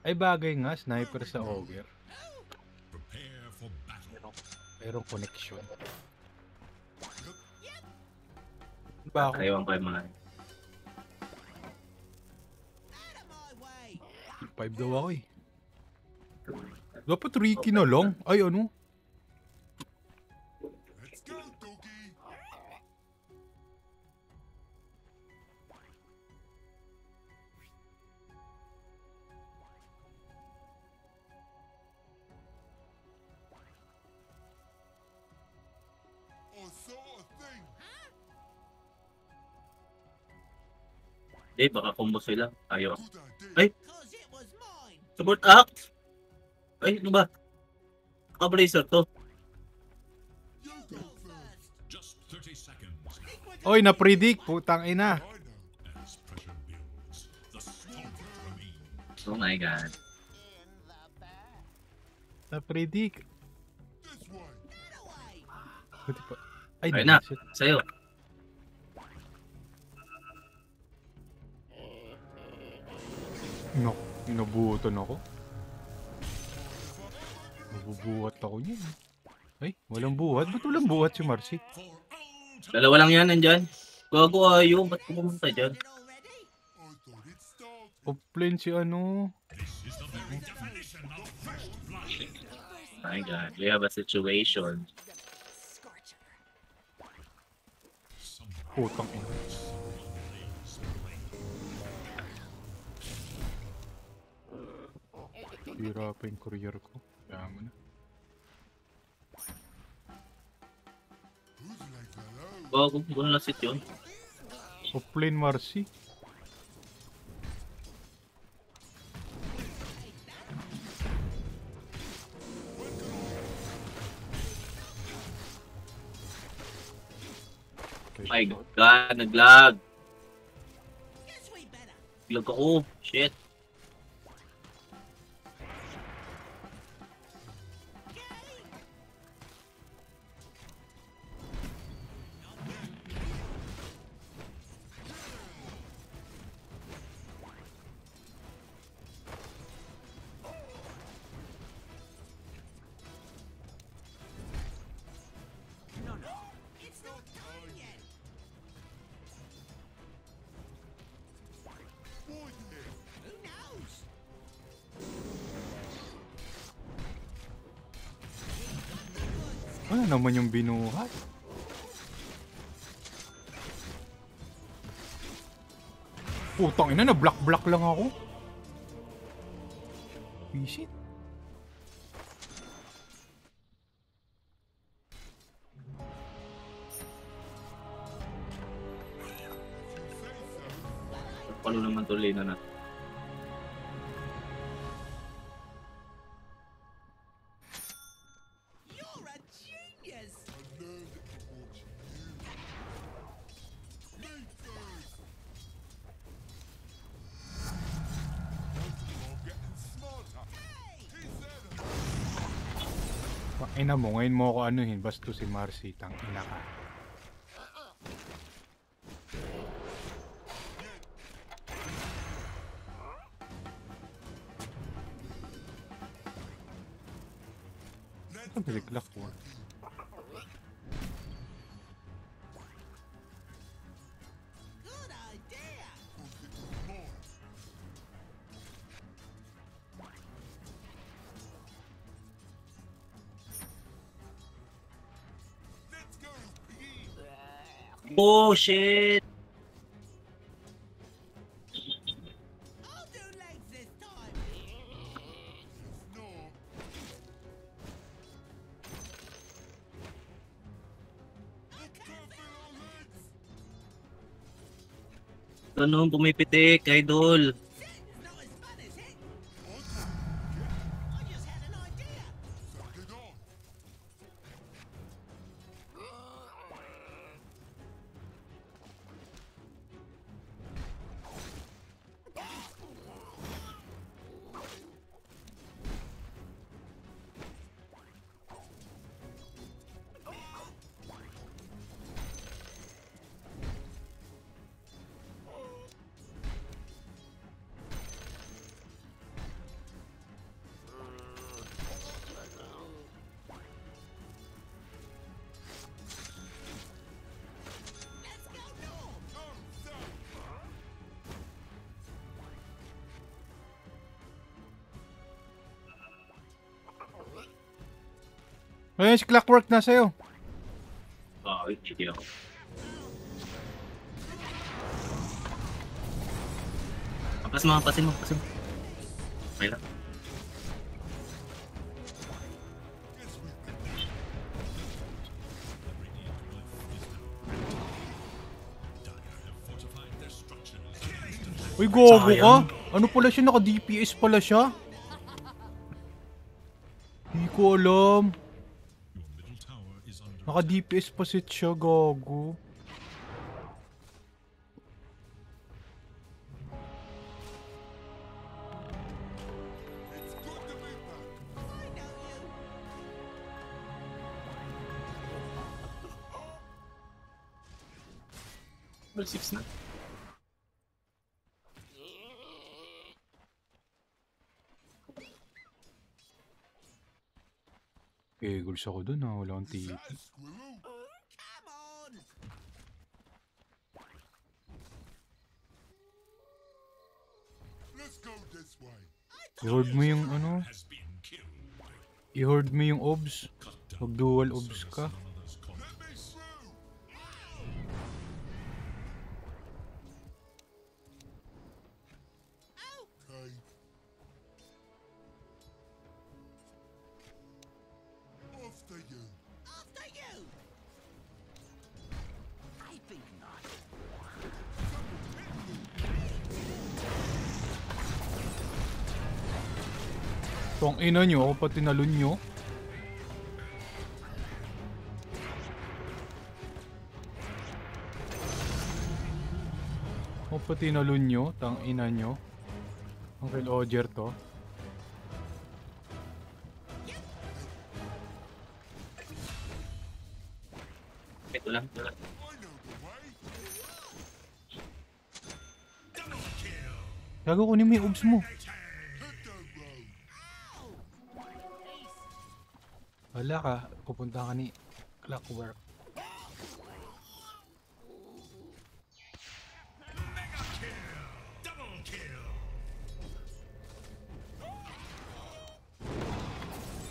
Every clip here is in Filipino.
Ay bagay nga, sniper sa ogre. Prepare for battle. Merong connection. Ba ako? Ewan ko yung mga... 5 daw ako eh. Dapat Ricky na lang. Ay ano? Let's go, doggy. I saw a thing. Baka combo sila. Ayaw. Good idea. Ay! Support act! Ay, ano ba? Ka-bracer to. You go first. Just 30 seconds. Oy, na-predict. Putang ina. I know. As pressure builds, the stronger remain. Oh my god. Na-predict. This way. Buti pa. Ay, Ayun na. shit. Sa'yo. No, inabutan ako. Mabubuhat ako niyan. Ay, walang buhat. Ba't walang buhat si Marcy? For all Dalawa lang yan nandyan. Gago ayaw. Ba't pumunta dyan? I thought it started. Offline si ano. This is the very definition of first blood. My god. We have a situation. Putang ina. Sira pa yung courier ko. Kaya mo na. Who's like hello? Gago. Gano'n na sit yun. Offline Marcy. My god. Naglag. Naglag ako. Shit. Boy, here. Ano naman yung binuhat? Putang ina, na-block lang ako. Shit. Paano naman tuloy na na? I learned it from watching you. Me first. Both are getting smarter. He said it. Ina mo, ngayon mo ako anuhin. Basto si Marcy. Tang ina ka. Let's Ano bigla ko? more. Let's go, piggy. Oh shit! No. Look careful our legs. Ganun, pumipitik, idol. Set it on. Ayun, si Clockwork na sa'yo. Hindi ako. Pasin mo. Okay lang. Fortified their structures. Uy, gogo ka. Sayang. Ano pala siya? Naka-DPS pala siya. Hindi ko alam. Your middle tower is under Naka-DPS pa set siya, gago. Level 6 na. Goals ako dun ha. Wala akong TP. Let's go this way. I-hoard mo yung ano. has been killed. I-hoard mo yung obs. Cut down. Mag-dual obs ka. Another's con- Let me through. Okay. After you. After you! I think not. Tong ina nyo, ako pa tinalon nyo. Ako pa tinalon nyo, tang ina nyo. Uncle Oger to. Ito lang. I know the way. Double kill. Gago, kunin mo yung obs mo. Hit the road. Wala ka, pupunta ka ni Clockwork. Mega kill. Double kill.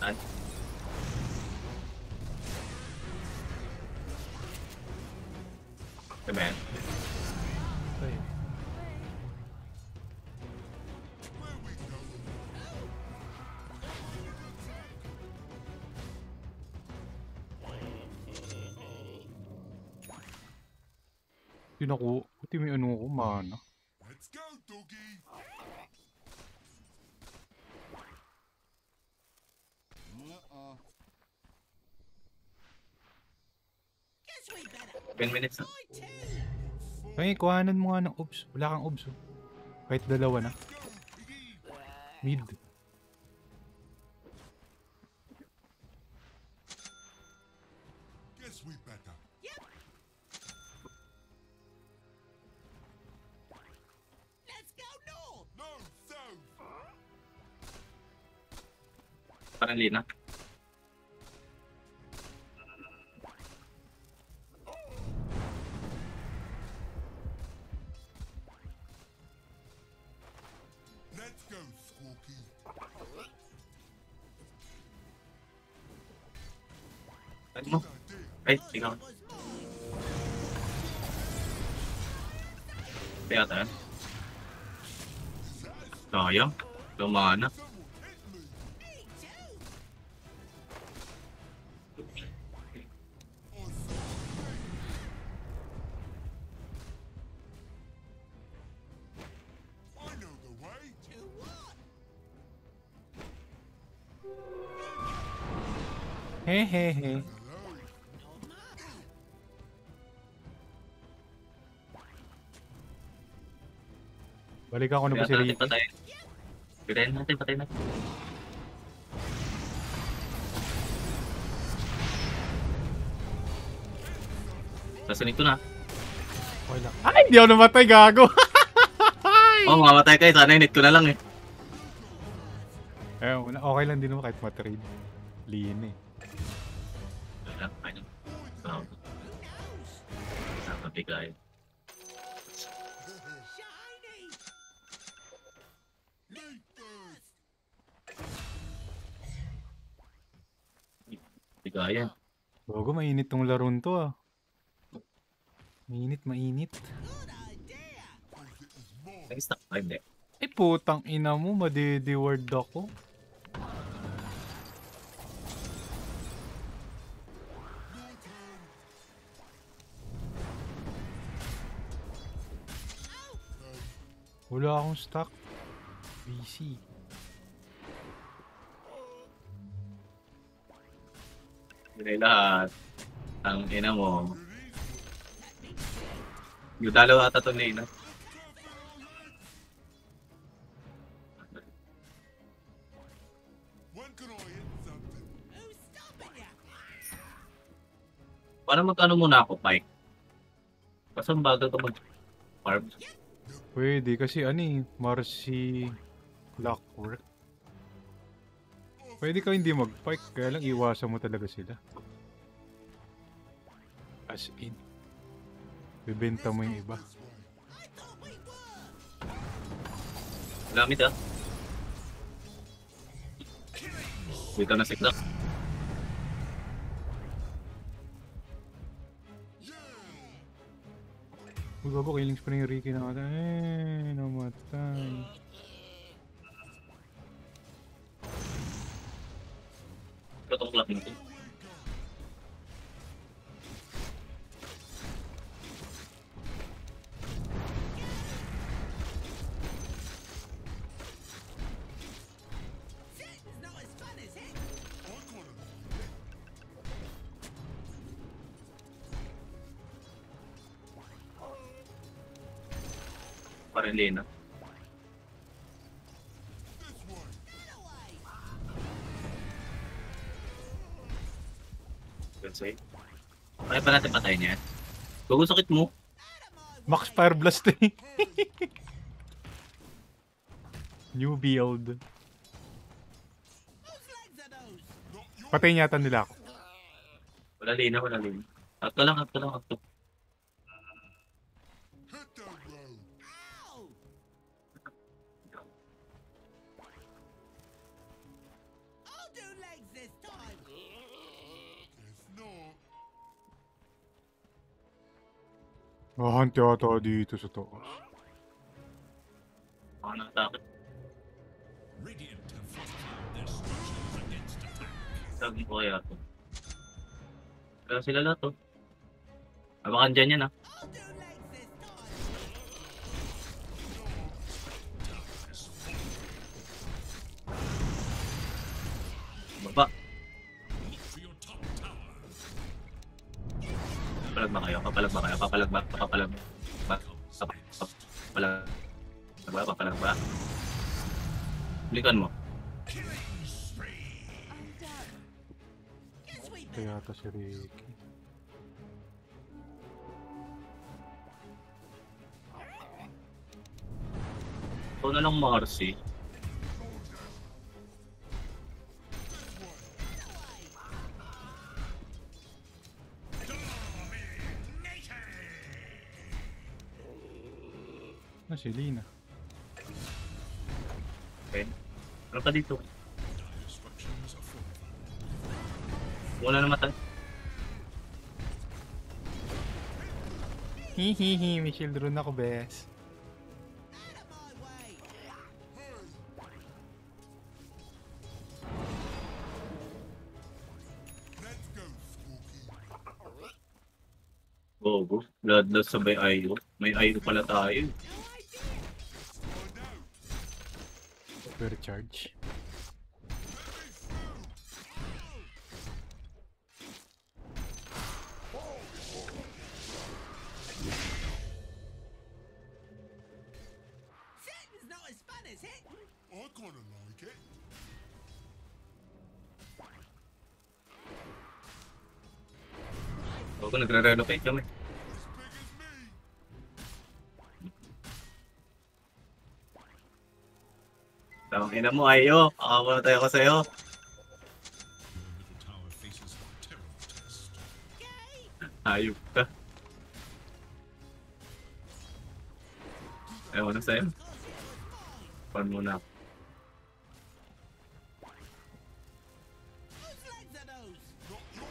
Saan? Ito ba yan? Ay, Where we going? yun ako. Buti may ano ko, mana. Let's go, doggy. Guess we better. 10 minutes na. I too. Ay, kuhanan mo nga ng obs. Wala kang obs oh. Kahit dalawa na. Go, piggy. Mid. Guess we better. Yep. Let's go north. No, south. Parang lina. Let's go, Squawky. Ano mo? Idea. Ay, tingnan. Was mine. Kaya tayo. Sayang. Lumana. Someone hit me. Me too. I know the way. To what? Hehehe. Hello. No matter. Balikan ko na ba si Kaya natin Ricky? patay. Patayin natin. Sasunod ko na. Okay lang. Ay, hindi ako namatay, gago. Oh, mamatay kayo. Sana init ko na lang eh. Okay lang din naman kahit matrade. Lean eh. Wala, ayun. Oh, Who knows? napabigay. Shiny. Me first. Bigayan. Bago, mainit tong laron to ah. Mainit, mainit. Good idea. Nag-stack pa, hindi. Ay putang ina mo, madede-ward ako. Wala akong stock. BC. Hindi lahat. Ang ina mo. Yung dalawa ata to na. When can I hit something? Who's stopping you? Para magkano muna ako, Pike? Kasi ang bagal ko mag-farm. Pwede kasi ano eh, Marcy Clockwork. Pwede ka hindi mag-pike, kaya lang iwasan mo talaga sila. As in. Bibenta mo yung iba. I thought we were. Gamit ah. Dito na sikla. Uy, bago, killing spree yung Ricky na ata. Namatay. Ito tong clock nito. Sitting's not as fun as it. I kind of Parang Lena. this way. Get away. Good save. Kaya pa natin patayin yan. Gugo sakit mo. Out of my way. Max Fire Blast eh. New build. Whose legs are those? Not your Patayin yata nila ako. Wala Lena, wala Lena. Akto lang, akto lang, akto. hit that road. Ow! I'll do legs this time. Guess not. Mahanti ata dito sa taas. Ako na takot. Radiant have fortified their structures against attack. Sabi ko kaya to. Kaya sila lahat to. Abakan dyan yan ah. I'll do legs this time. Baba. Look for your top tower. Papalag ba kayo? Papalag ba kayo? Papalag ba? Papalag ba? Papalag ba? Papalag ba? Balikan mo. Yes, we Kaya ata si Ricky. Ito na lang Marcy. Na si Lina. Okay. Ano pa dito? Dire structures are fortified. Wala na matay. Hihihi, may shield rune ako, bes. out of my way. Let's go, Squawky. Bobo. Bloodlust sabay IO. May IO pala tayo. No idea. Find out. Super charge. Sitting's not as fun as it. I kind of like it. Bago nagre-relocate kami. As big as me. Tawang ina mo IO. Akawa tayo ko sa'yo. Your middle tower faces a terrible test. Ayop ka. Ewan na sa'yo. Pan muna. Whose legs are those? Not your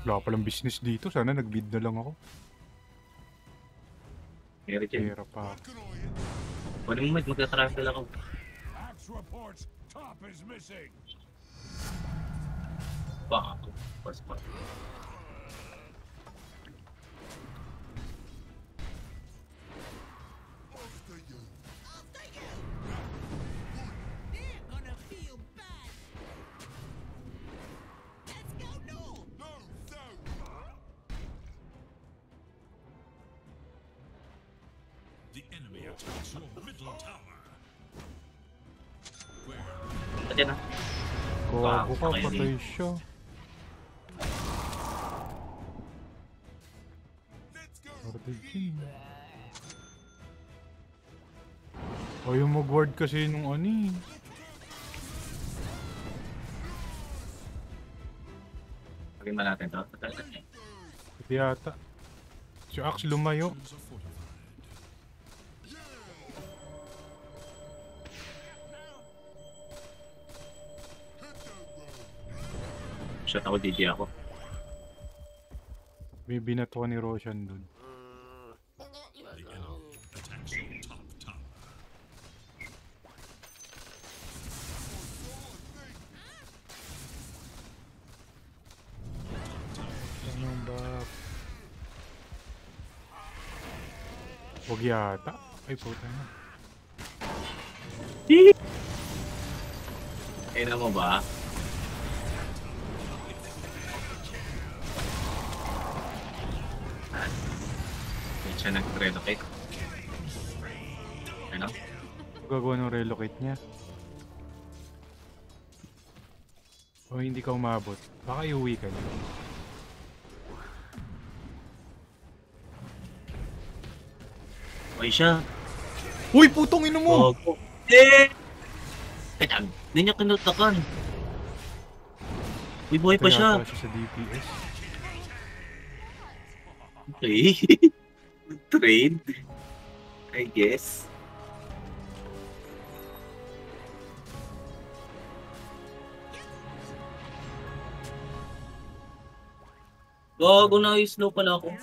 Wala palang business dito. Sana nag-bid na lang ako. Meron dyan. Pera pa. What can I hit? Kunin mo, magta-travel ako. Axe reports top is missing. Baka ako. Pas pa. After you. After you. They're gonna feel bad. Let's go north. No, so. The enemy attacks your middle tower. Where Ate na. Gago ka, Ayun. patay siya. Let's go. Origin. Ayaw mag-ward kasi nung ani. Pagin ba natin to? Hindi yata. Si Axe lumayo. are fortified. Shot ako, DD ako. May binato ni Roshan dun. The enemy attacks your top tower. Anong ba? Huwag yata. Ay, puta na. Kaya mo ba? Hindi siya nag-relocate. Ano? Gagawa ng relocate niya. O hindi ka umabot. Baka iuwi ka niya. Okay siya. Uy, putong ino mo! Opo. Eh! Kaya, hindi niya kinutakan. Uy, buhay pa siya. Kaya siya sa DPS. Okay. Trade. I guess. Gago na slow pala ako.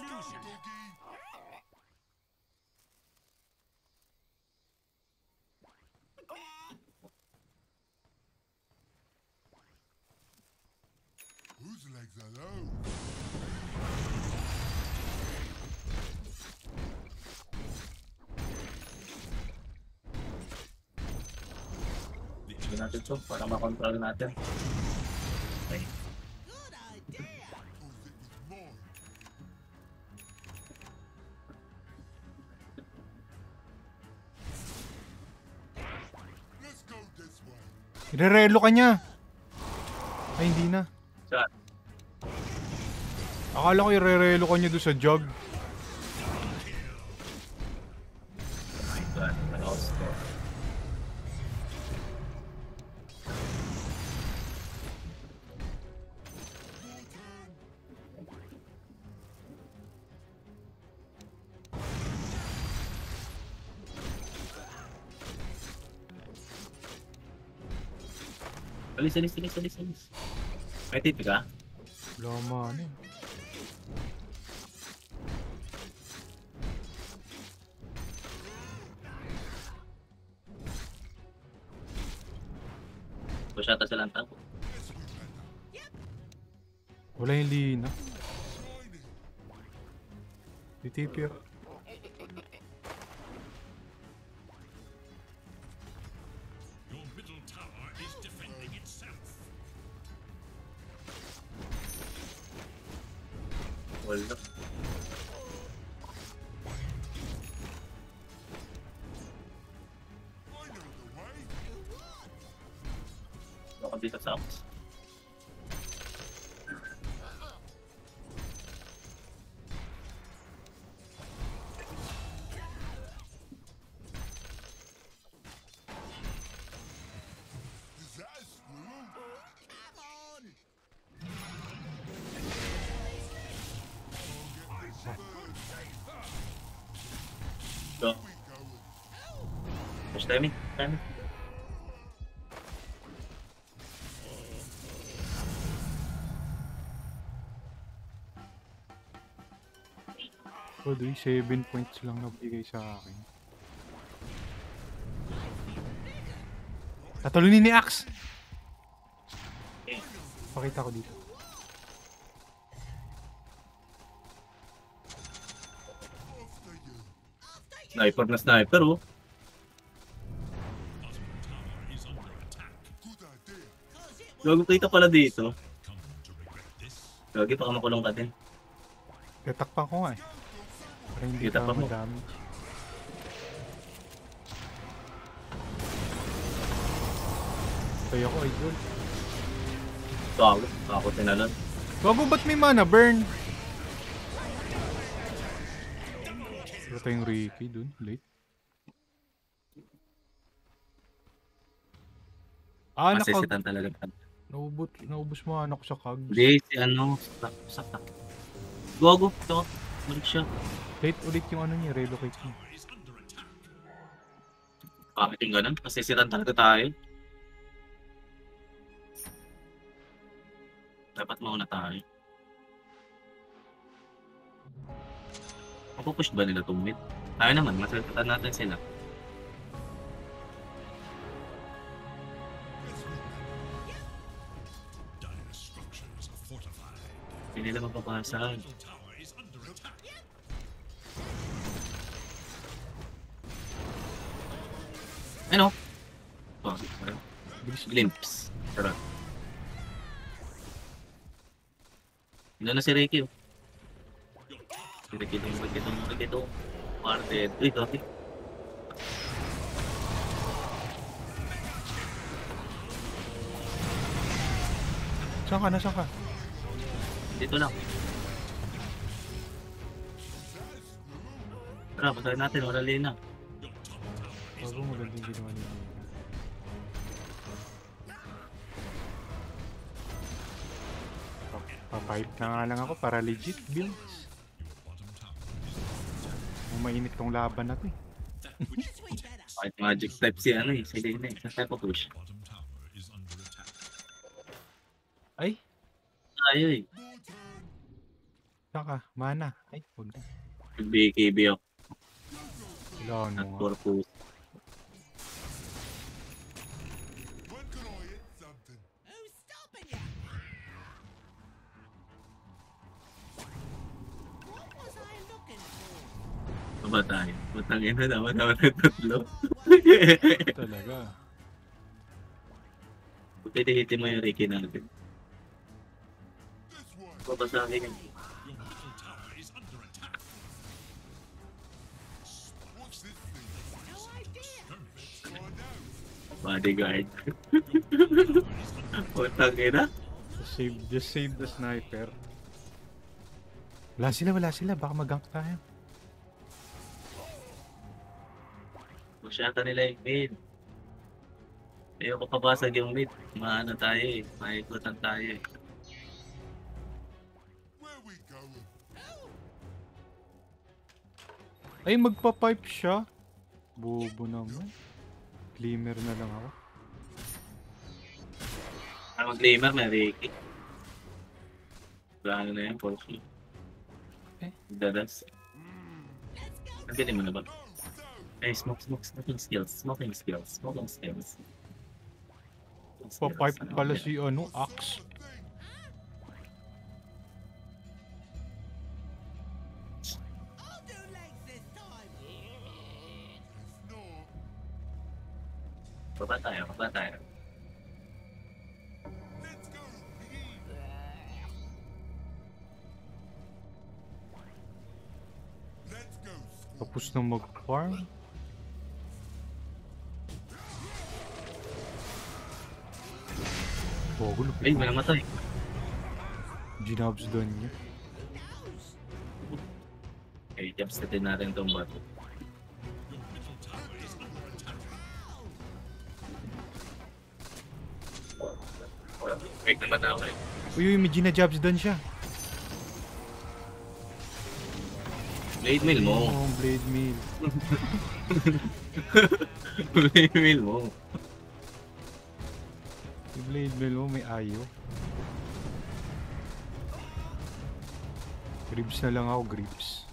Whose legs are those? Sige natin to para makontrol natin. Okay. Good idea. Thought it was mine. Let's go this way. Irerelo ka niya! Ay, hindi na. Saan? Akala ko irerelo ka niya doon sa jog. Oh my god. Lost ko. Alis. May tip ka? Wala man eh. Push ata silang tapo. Wala yung lina. Shiny. DTP ako. Your middle tower is defending itself. Wala. I know the way. Baka dito sa Axe. Disaster. Come on. So, We going. push timing. Doy, 7 points lang nabigay sa akin. Tatalunin ni Axe! Pakita ko dito. After you. Sniper na sniper, oh. Bottom tower is under attack. Good idea. Cause it was Gago kita pala dito. Come to regret this. Gagi, baka makulong ka din. Tatakpan ko nga eh. Para hindi Kita ka pa mo. madamage. Tayo ako, idol. Gago, ako tinalan. Gago, ba't may mana burn? Wala tayong Ricky dun, late. Ah, Masisitan talaga. naubos mo anak ko sa kag. Hindi, si ano, sakta. Gago, ito. Balik siya. Late ulit yung ano niya, relocate niya. Is under attack. Bakit yung ganun? Masisitan talaga tayo. Dapat mauna tayo. Mapupush ba nila itong mid? Tayo naman, masisitan natin sila. Dire structures are fortified. Hindi nila mapapasahan. Middle tower is under attack. Ano? Oh, Bilis. glimpse. Tara. Hindi na si Ricky, oh. Si Ricky ito. Parte. Uy, dati. Saan ka? Nasaan ka? Dito lang. Tara, basahin natin. Wala lina. Bago magandang ginawa niya. Papipe na nga lang ako para legit builds. Your bottom tower Mainit tong laban na to eh. Guess we better. Kahit magic step si ano eh. Si Lina eh. Sa step of push. bottom tower is under attack. Ay, Tayo eh. saan ka? Mana. Ay, huwag na. BKB ako. Kailangan At mo nga. purpose. When can I hit something? Who's stopping you? What was I looking for? Ano ba tayo? Putang ina naman naman ng tatlo. Talaga. Pagkitihitin mo yung Ricky natin. This way. Babasahin yung Your middle tower is under attack. What's this thing? No idea. I know. bodyguard. Putang ina. Just save the sniper. Wala sila. Baka mag-gank tayo. Masyata nila yung mid. Ayoko papasag yung mid. Maano tayo eh. Maikutan tayo eh. Where we going? Ay, magpa-pipe siya. Bobo naman. Glimmer na lang ako. Ang mag-gamer na Ricky. Gano'n na yan, Polky. Eh? Dadas. Let's go. Nabili mo na ba? Ay, smoking skills. Pa-pipe pala si Axe. I'll do legs this time. No. Baba tayo. Let's go, piggy. Let's go. Tapos na mag-farm. Bogo, lupit Ay, mo. may namatay. Ginabs doon niya. Okay, jumps natin itong bato. Your middle tower is under attack. Wait naman ako eh. Uy, may ginajabs doon siya. Blade mill mo. Oh, blade mill. Blade mill mo. Yung blade mill mo may ayo. Grips na lang ako, grips.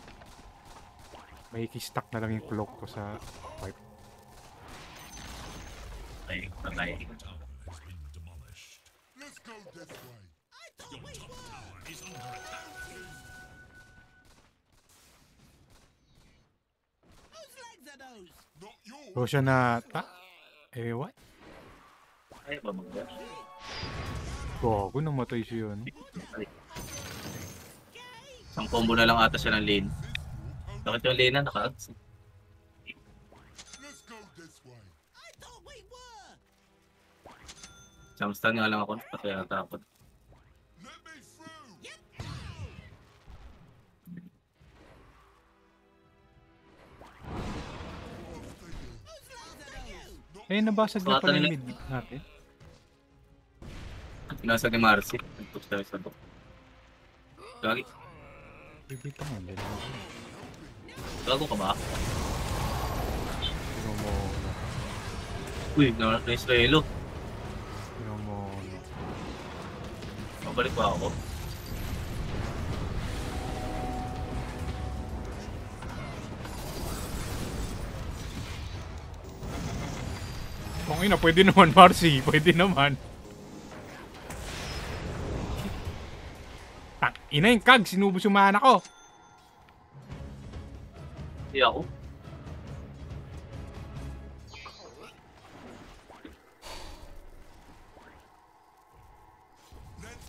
May stack na lang yung cloak ko sa pipe. Ay, patay. Has been demolished. Let's go this way. I thought we were. Is under attack. Whose legs are those? Not yours. Roshan na ta? Eh, what? Ay, babagda. Gago, namatay siya yun. Isang combo na lang ata siya ng lane. Bakit yung lane na naka-ads? Let's go this way. I thought we were. Jumpstun nga lang ako. Pati yata ako. Let me through. Whose legs are those? Eh, nabasag na Bata pala nila. yung mid natin. Pinasa ni Marcy. Nag-push tayo sa bok. Gagi. Bibita nga, dali mo. Gago ka ba? Tino mo. Uy, na-Israelo. Tino mo. Mabalik pa ako. Kung ina, pwede naman, Marcy. Pwede naman. Tak, ina yung kag. Sinubos yung mana ko. Hindi ako.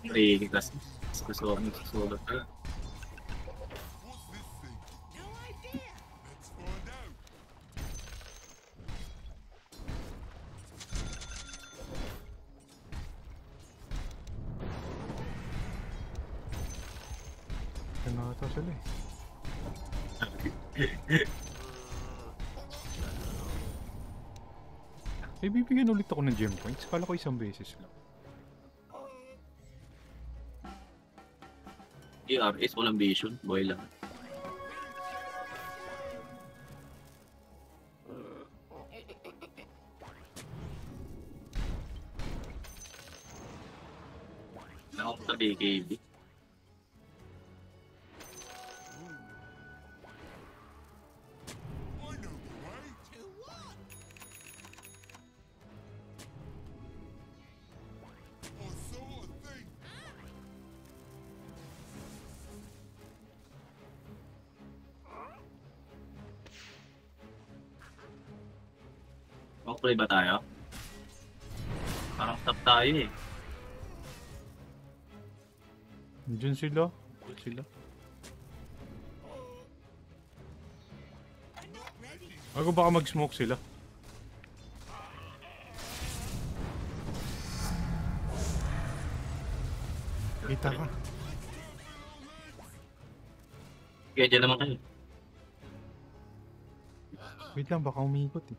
Hindi, kasi gusto ko magsusulat ka. What's this thing? No idea. Let's find out. Ano ito sila eh. Eh, bibigyan ulit ako ng gem points. Kala ko isang beses lang. ERS, walang vision. Boy lang. Ako sa BKB. I know the way. To what? I saw a thing. Okay ba tayo? Parang top tayo eh. Diyan sila. Diyan sila. Ako baka mag-smoke sila. Kita ka. Kaya dyan naman kayo. Wait lang, baka umikot eh.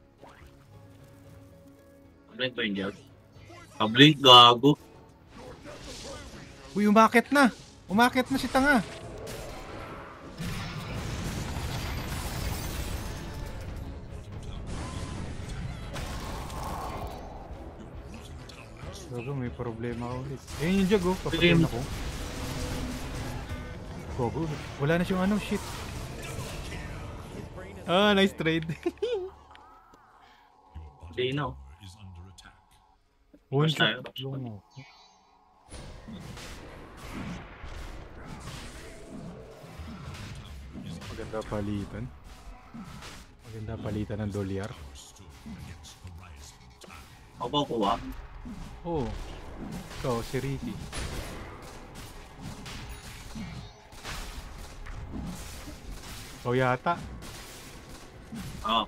Blink pa yung jog. Blink, gago. Uy, umakit na! Umakit na si tanga! Gago, may problema ka ulit. Ayun yung jog oh, papatayin ako. Gago, wala na siyang ano, shit. Ah, nice trade. Hindi na oh. Is under attack. One Basta tayo, shot. basta. Yung- Maganda palitan. Maganda palitan ng dolyar. Ako ba kuha? Oo. Oh, ikaw, si Ricky. Ikaw yata. Oo.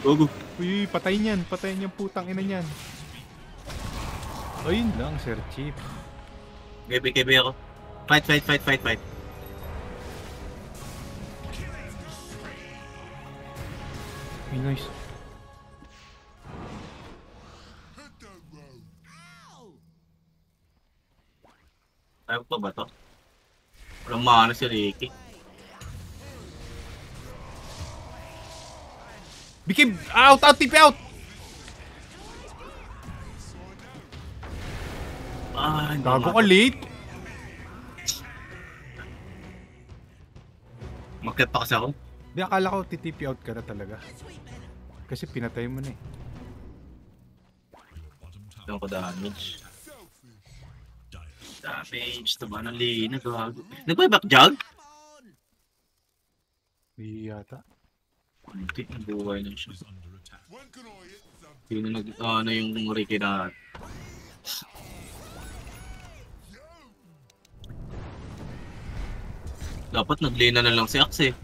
Gogo. Uy, patay niyan. Patay niyan, putang ina niyan. Ayun lang, Sir Chief. KB ako. Fight. Ay, nice. Hit that road. Ow! Ayaw pa ba to? Walang mana si Ricky. Bikim! Out! TP out! Ah, hindi Gago ako ka late! Umakyat pa kasi ako. Di, akala ko TTP out ka na talaga. Guess we better. Kasi pinatay mo na eh. Your bottom tower Doon ko damage. Selfish. Damage. Tama ng Lina. Gago. Nag-buyback jug? Come on. Hindi yata. Hindi. Nabuhay na siya. is under attack. When can I hit something? Yun na ano yung Ricky na. Dapat naglina na lang si Axe eh.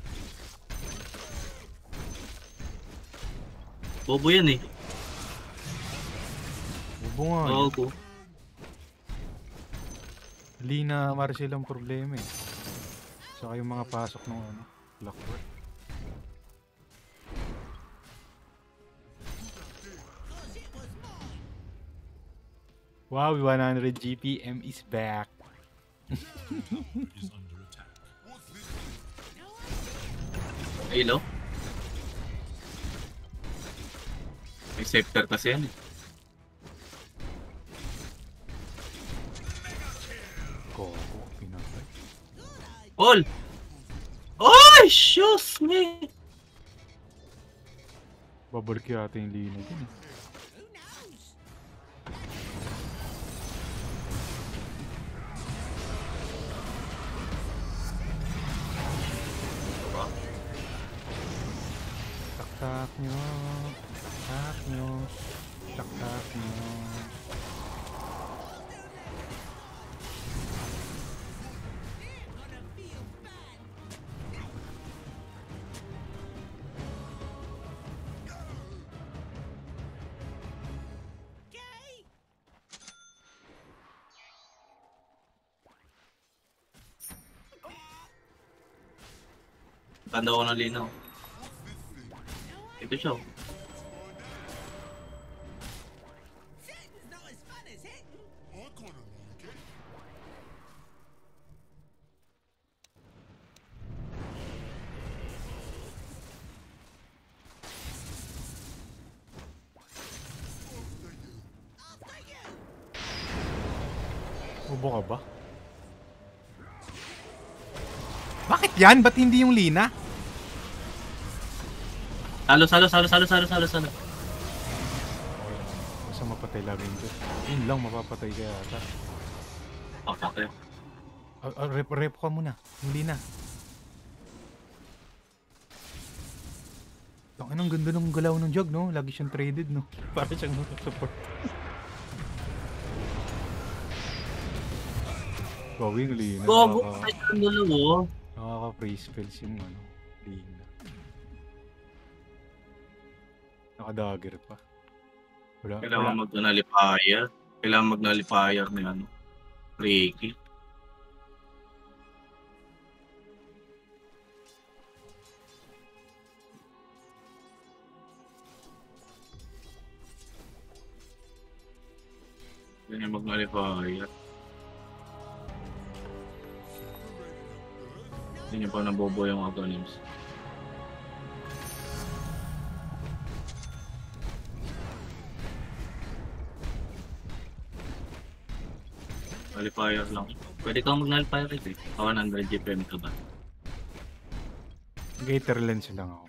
Bobo yan eh. Bobo nga. Oo Oh, ko. Lina Marcel ang problema eh. Saka yung mga pasok ng ano, Blackboard. Cause it was mine. Wow, 100 GPM is back. Is under attack. What's this? No, I Halo? May scepter kasi yan eh. Koko, pinatay. All! Oy! Shoes me! Babalik yata yung Lina dun eh. who knows? Tak-tak nyo. Tak-tak nyo. Tak-tak nyo. Gonna feel bad. Okay. Tanda ko ng linaw. No, Ito siya. Oh. sitting's not as fun as hitting. I kinda like it. After you. Bobo ka ba? Bakit yan? Ba't hindi yung Lina? Salo. Basta mapatay lagi yun. Yun lang, mapapatay ka yata. Okay. Rep ka muna. Yung Lina. Ang ganda ng galaw ng jug, no? Lagi siyang traded, no? Para siyang support. Gawing Lina. Gogo! Ay, ang dalawa. Nakaka-free spells yung ano, Lina. Naka-dagger pa. Kailangan mag-nalipire. Kailangan mag-nalipire ni ano. Ricky. Kailangan mag-nalipire. Hindi niya pa nabobo yung agonims. Nullifier lang. Pwede kang mag-nullifier ito eh. 100 GPM ka ba? Gator lens lang ako.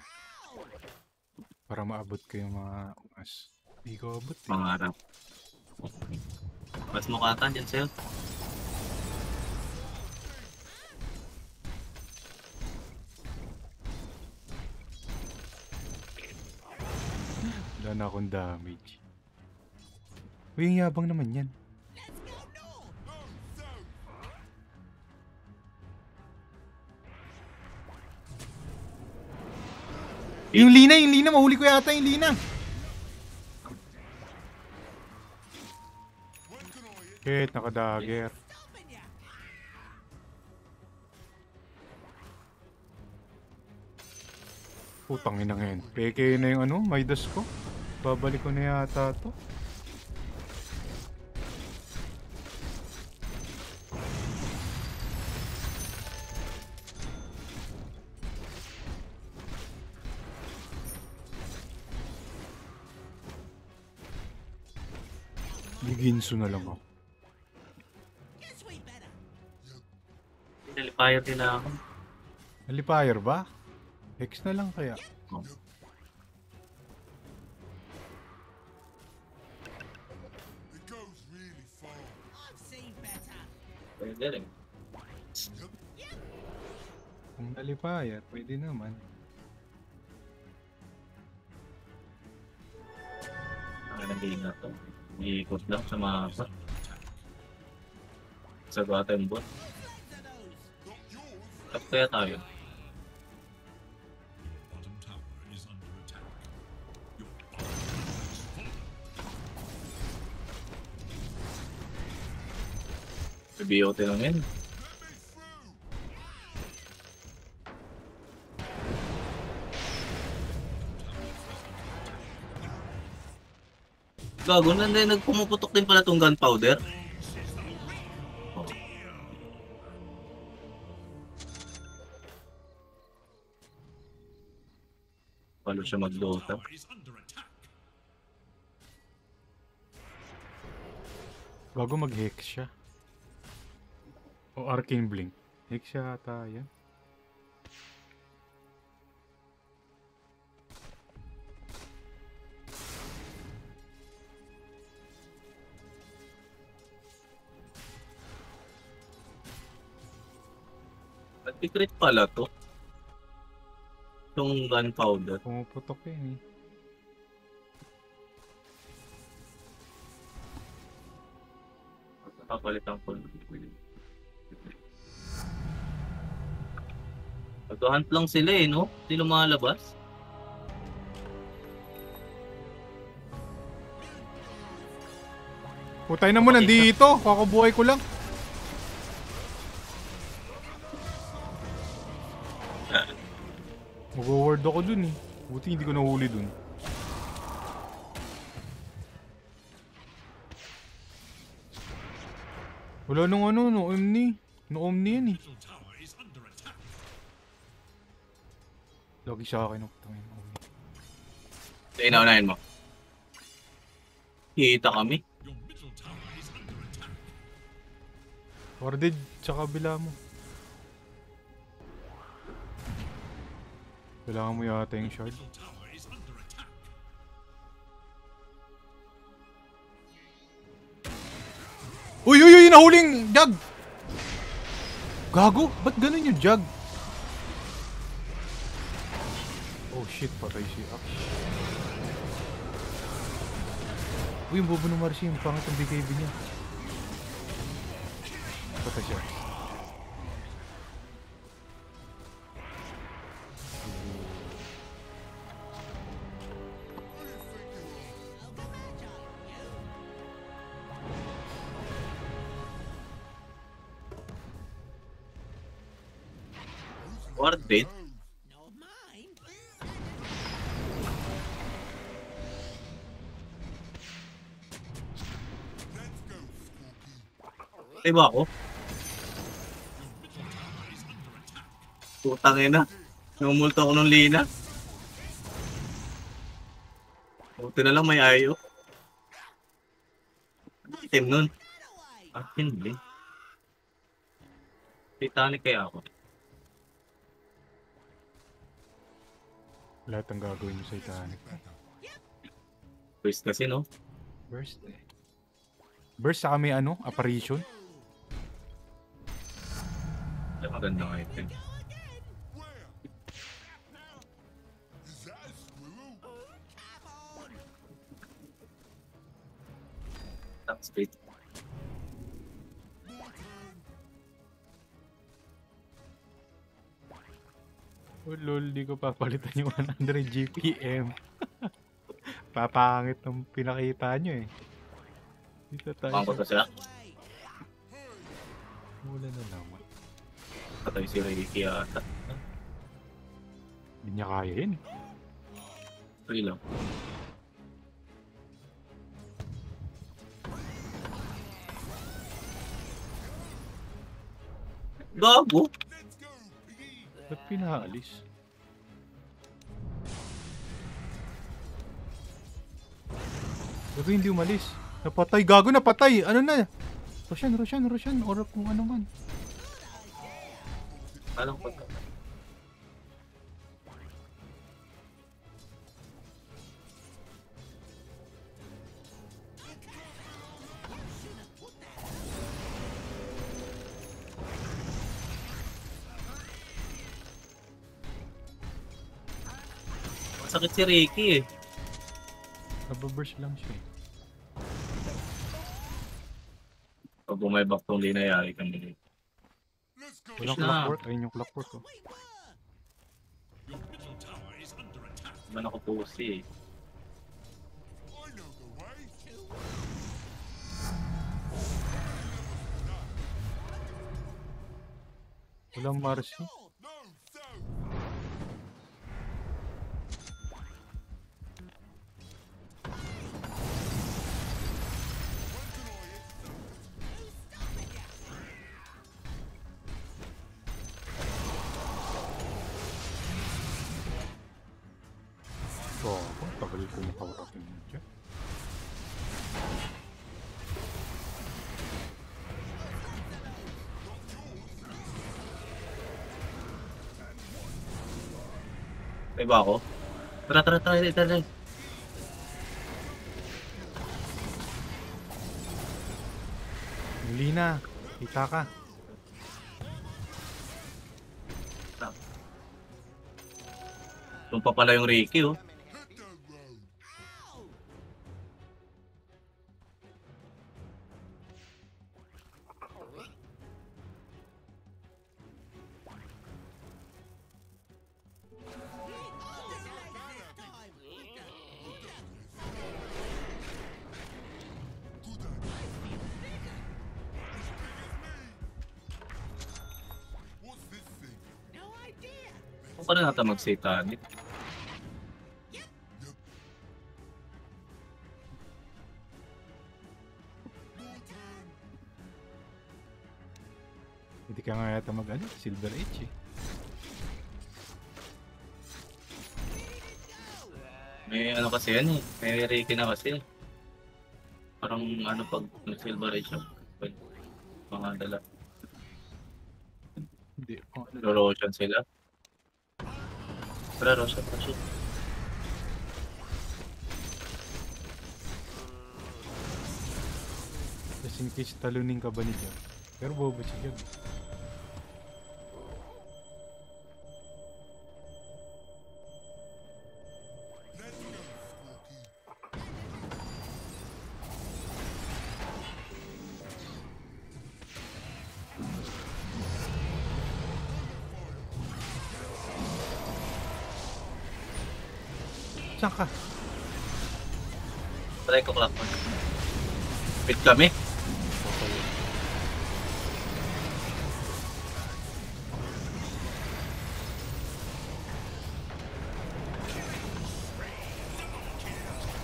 Para maabot ko yung mga mas. Hindi ko abot. Mga harap. Mas mukatan dyan sa'yo. Wala na akong damage. Uy, ang yabang naman yan. Let's go north. Yung Lina, mahuli ko yata yung Lina. Shit, naka-dagger. Stopping ya. Putang ina ngayon. Peke na yung ano, Midas ko. Babalik ko na yata to. Giginso na lang ako. Guess we better. Nullifier din ako. Nalipire ba? Hex na lang kaya. Oh. It goes really far. I've seen better. Pwede rin. Kung nalipayat, pwede naman. Hindi na to. Iikot lang sa mapa. Sa bottom bot. Not yours. Tap kaya tayo. Bottom tower is under attack. Your bottom has fallen. BOT lang yan. Let me through. Gago na din, nagpumuputok din pala tong gunpowder. Oh. Palo siya mag-dota. Tower is under attack. Bago mag-hex siya. O Arcane Blink. Hex siya ata yan. Nag-crit pala to. Itong gunpowder. Pumuputok yan eh. Papalitan ko. Nag-hunt lang sila eh, no? Hindi lumalabas. Putay na mo, nandito! Kakabuhay ko lang. Mag-ward ako dun eh. Buti hindi ko nahuli dun. Wala nung ano, no Omni. No Omni yan eh. Middle tower is under attack. Lagi sa akin ako tangin Omni. Inaunahin mo. Kita kami. Your middle tower is under attack. Warded sa kabila mo. Kailangan mo yata yung shard. Middle tower is under attack. Uy, uy, uy! Nahuling Jug! Gago? Ba't ganun yung Jug? Oh shit, patay si Axe. Uy, yung bobo ng Marcy, yung pangat ang BKB niya. Patay siya. Ward bait. Not mine. Let's go, Scorky. Diba ako? Putang ina. Numulto ako ng Lina. Buti na lang may ayo. Ano item nun? Ah, hindi. Titanic kaya ako. Lahat ang gagawin nyo sa Titanic. Twist kasi, no? Burst eh. Burst sa kami ano? Apparition? Ay, magandang item. Where? Is that a squirrel? Top speed. Oh lol, di ko papalitan yung 100 GPM. Papangit ng pinakita nyo eh. Dito tayo. Pangko na sila. Wala na naman. Patay si Ricky ata. Hindi niya kaya yun. Tuloy lang. Gago! Let's go, piggy. Ba't pinaalis? Gago hindi umalis. Napatay. Gago napatay. Ano na? Roshan. Or kung ano man. Alam ko. Masakit si Ricky eh. Nababurst lang siya eh. Pag bumayback tong Lina, yari kang dito. Let's go. Walang Push na. clockwork. Ayun yung clockwork oh. We were. Your middle tower is under attack. Iba na ko pusi eh. I know the way. Walang Marcy. No, so. When can I hit that? So, tagal kong kaurakin mo dyan. May ba ako? Tara, tara, tara, tara, tara. Lina, kita ka. Doon pa pala yung Ricky oh. Hit the road. What's this thing? No idea. Kung paano natin mag-satanic? More turn. Hindi ka nga yata mag Silver Age eh. May ano kasi yan eh. May Ricky na kasi. Parang ano pag nag-silver age siya. Mga dala. Hindi. Oh, Roshan sila. Tara, Roshan, Roshan. just in case talunin ka ba ni Jab. Pero bobo si Jab. Let's go, Squawky. Saan ka? Try ko clock. Wait kami.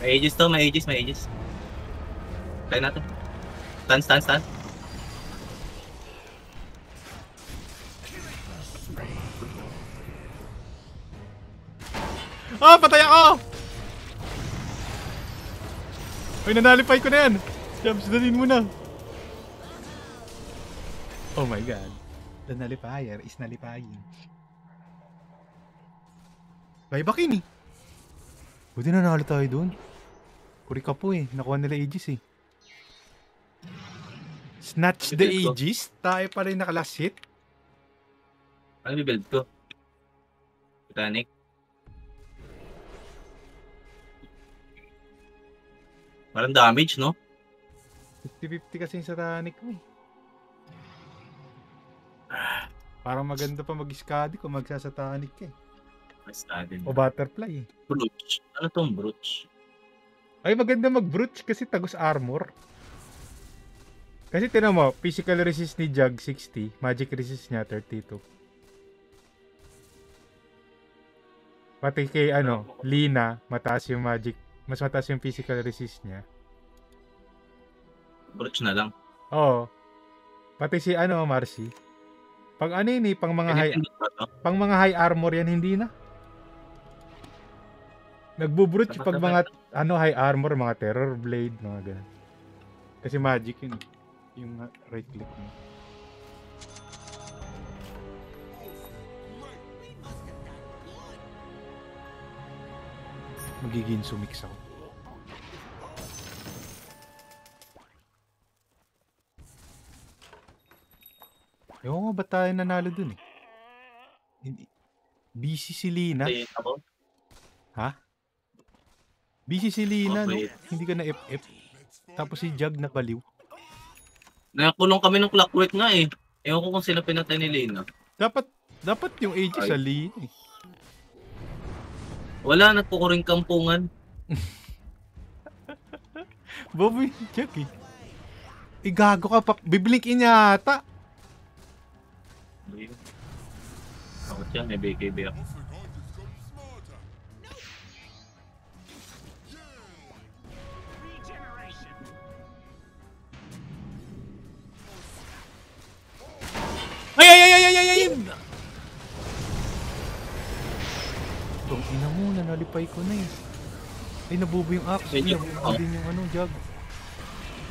May aegis to, may aegis, may aegis. Try natin. Stun, stun, stun. Ah! Patay ako! Uy, nanalipay ko na yan! Jabs, dalhin mo na! Oh my god. The nalipayer is nalipaying. Baybakin eh! Buti nanalo tayo dun. Kurika po eh. Nakuha nila Aegis eh. Snatch the Aegis? Tayo pa rin naka-last hit? Ano build ko? Titanic. Parang damage, no? 50-50 kasi yung Satanic mo eh. Parang maganda pa mag-skadi kung magsasatanic ka eh. Mas natin. O butterfly eh. Brooch. Ano tong brooch? Ay maganda mag-brooch kasi tagos armor. Kasi tinan mo, physical resist ni Jug 60, magic resist niya 32. Pati kay Lina, mataas yung magic, mas mataas yung physical resist niya. Brooch na lang. Oo. Pati si Marcy. Pag pang mga high Anything ba to? pang mga high armor yan hindi na. Nagbo-brooch pag mga high armor, mga terror blade, mga ganun. Kasi magic yun. Yung right click mo. Magiging sumix ako. Ewan ko ba't tayo nanalo dun eh. Busy si Lina. Ayun ako. Ha? Busy si Lina, no? Okay. Hindi ka na FF. Tapos si Jag na baliw. Nakakulong kami ng clockwork nga eh. Ewan ko kung sino pinatay ni Lina. Dapat yung Aegis sa Lina eh. Wala, nagkukuring kampungan. Bobo yung Jag eh. Gago ka pa. Biblink in yata. Ako dyan, may BKB ako. Ay, ay, ay, ay, ay, ay, ay! Itong ina mo, nanalipay ko na eh. Ay, nabubo yung axe. Ay, nabubo din yung ano, Jag.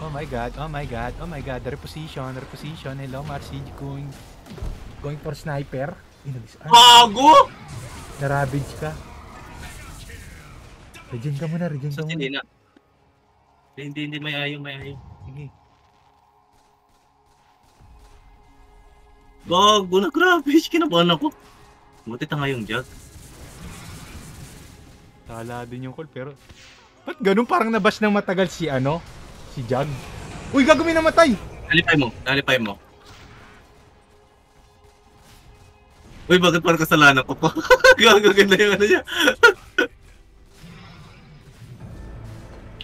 Oh my god, oh my god, oh my god. Reposition. Hello, Marcy. Going for sniper. Inalis. Bago! Naravage ka. Regen ka muna. Sa si Lina. Hindi, may ayaw. Sige. Bago na, grabe. Kinabahan ako. Buti tanga yung Jag. Tala din yung call, pero... Ba't ganun parang nabas ng matagal si ano? Si Jag? Uy, gago may namatay! Nalipay mo. Uy, bakit parang kasalanan ko pa? Gagaganda yung ano niya.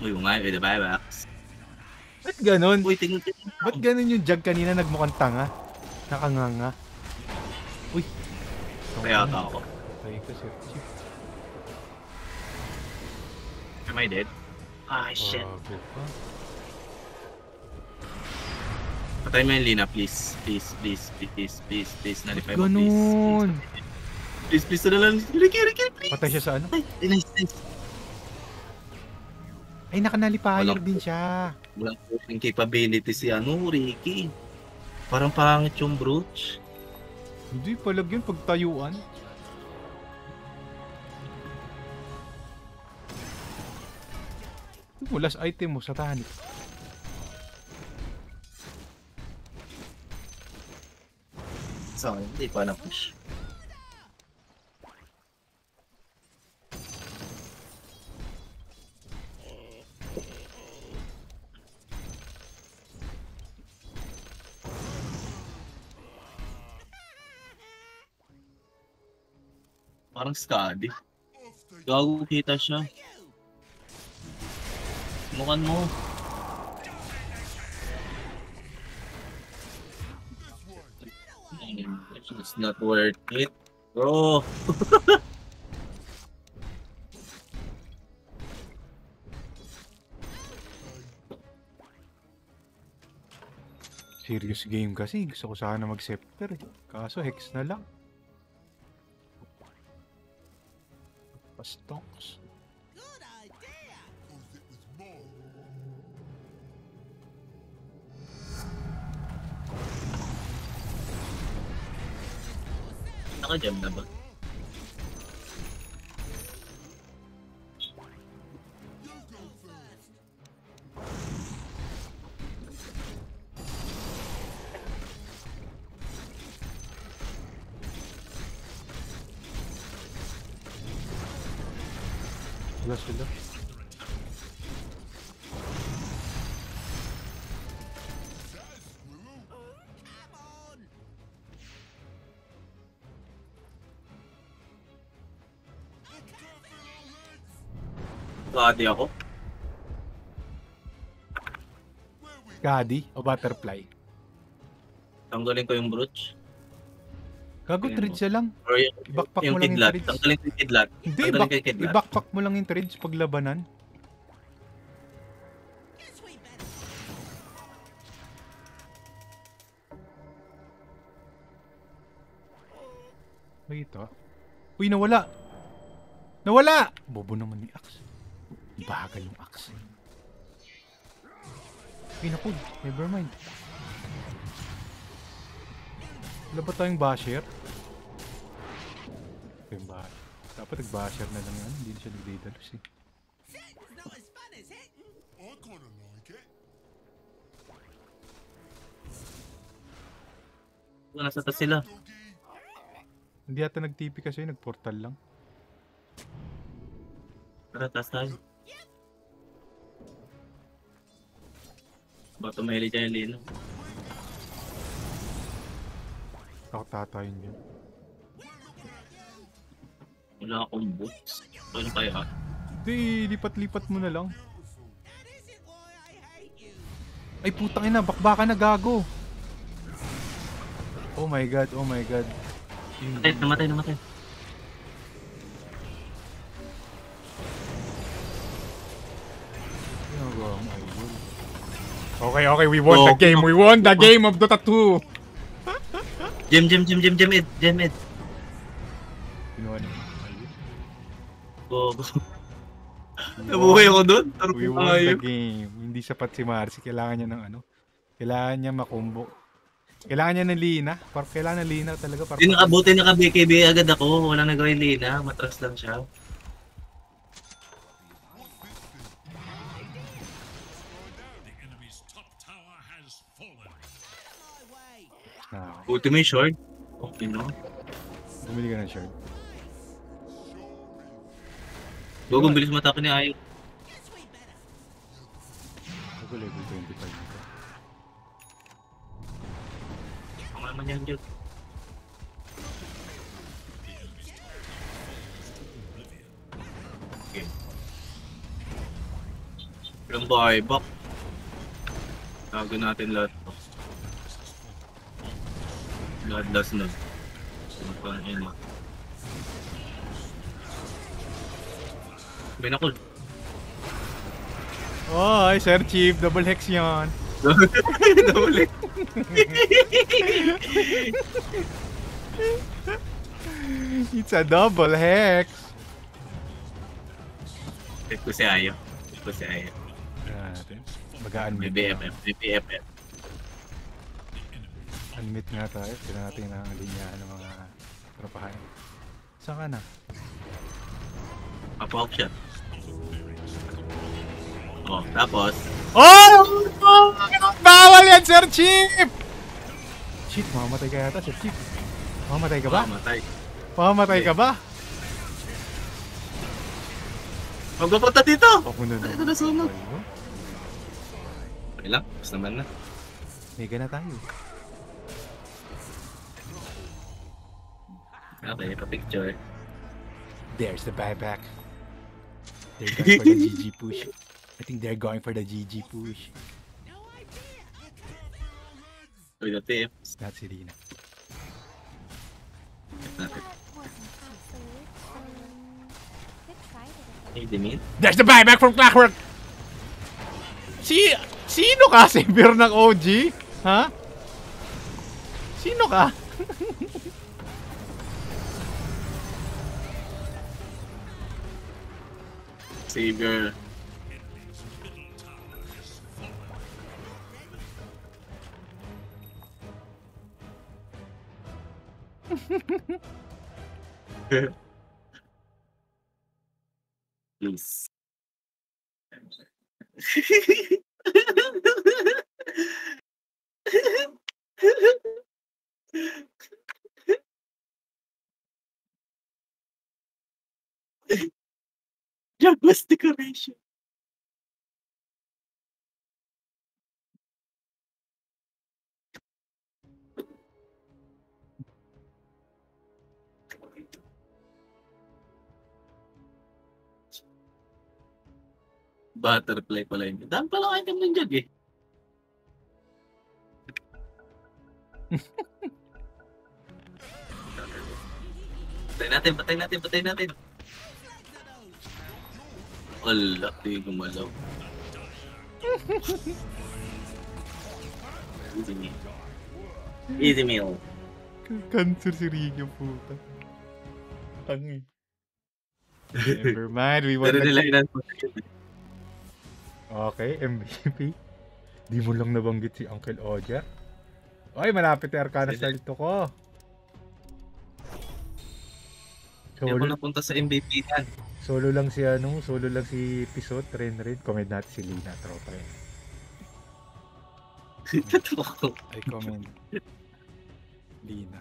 Uy, umay, diba? Ba't ganun? Uy, tingin. Ba't ganun yung Jag kanina nagmukhang tanga? Nakanganga. Uy. Kaya ako. Patay ko, sir. Am I dead? Ah, shit. Bago pa. Patay mo yung Lina, please. Please. Nalipay mo, Ganun! please. Please, na lang. Ricky, please. Patay siya sa ano? Ay, nice. Ay, nakanalipayar Walang- din siya. Walang yung capability si Ricky. Parang pangit yung brooch. Hindi, palag yun pagtayuan. Yung last item mo, satanic. So, hindi pa na-push. Parang Skadi. Gago, kita siya. Mukan mo. It's not worth it, bro. Serious game kasi. Gusto ko sana mag-scepter eh. Kaso hex na lang. Pastoks. Good idea. Naka-jam na ba? Wala sila. Skadi ako. Gadi o butterfly. Tanggalin ko yung brooch. Gago, Ayan trade siya lang. Or yung, I-backpack yung mo lang yung kidlat. trades. Tanggalin ko yung kidlat. Hindi, Tanggalin ko yung kidlat. i-backpack mo lang yung trades pag labanan. Guess we better. Wait ah. Uy, nawala! Nawala! Bobo naman ni Axe. Bagal yung Axe. Ay naku, nevermind. Wala ba tayong basher? Yung basher. Dapat nag-basher na lang yan. Hindi na siya nagdidalos eh. Sitting's not as fun as hitting. I kinda like it. Nasa taas sila. Hindi yata nag-TP kasi, nag-portal lang. Tara, taas tayo. Baka mahilig tayo lino. Ako tatayin yun. Wala akong boots. Ano kaya? Di, lipat-lipat mo na lang. That isn't why I hate you. Ay putang ina, bakbaka na gago. Oh my god, oh my god. Namatay. Ginagawa mo, idol. Okay, we won the game. We won the game of Dota 2. Gem Ed. Kinuha na. Ayun. Oh. Nabuhay ako doon. We won the game. Hindi sapat si Marcy. Kailangan niya ng ano. Kailangan niya makumbo. Kailangan niya ng Lina. Kailangan ng Lina talaga. Hindi nakabuti naka-BKB agad ako. Walang nagawa yung Lina. Matras lang siya. The enemy's top tower has fallen. My way. Ah, Buti mo yung short. Okay, no? bumili ka ng shard. Gugong bilis matake ni Ayo. Guess we better. Ako level 25 nito. Ang naman yan dyan. Okay. Ilang buyback. Tago natin lahat. Lahat na. Ano yun? Binakul. Oh, ay Sir Chief. Double hex yan. Double. It's a double hex. Check ko si Ayo. Natin. Mag-unmute. BBFF. Unmute nga tayo. Sila natin ang linya ng mga tropahan. Saan ka na? Papa-off siya. Oh, tapos. Oh! Bawal yan, Sir Chief! Shit, mamamatay ka yata, Sir Chief. Mamamatay ka ba? Matay. Mamamatay ka ba? Magpapunta dito! Ako na Ito na sunod. Ayun. Okay lang, basta naman na. Mega na tayo. Okay, pa-picture. There's the buyback. They're going for the GG push. I think they're going for the GG push. No idea. Uy, the tip. Not si Lina. Natin. Wasn't absolute. Good try to defend. Hey, Demit. There's the buyback from Clockwork! Sino ka? Savior ng OG? Ha? Sino ka? Savior. Please. Jaguar's decoration. Butterfly pala yun. Dami pala item ng Jag eh. Patay natin. Wala, di gumalaw. Easy meal. Cancer si Rigo, puta. Tangi. Never mind, we won Pero the game. nilainan ko. Okay, MVP. Di mo lang nabanggit si Uncle Oja. Oy, malapit na Arcana start to ko. Hindi ako napunta sa MVP yan. Solo lang si Pisot, Ren. Comment natin si Lina, tropa yun. I comment. Lina.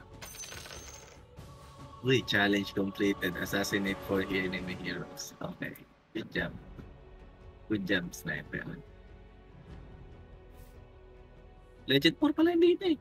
Uy, challenge completed. Assassinate 4 enemy heroes. Okay, good job. Good job, sniper. Legend 4 pala yung dito eh.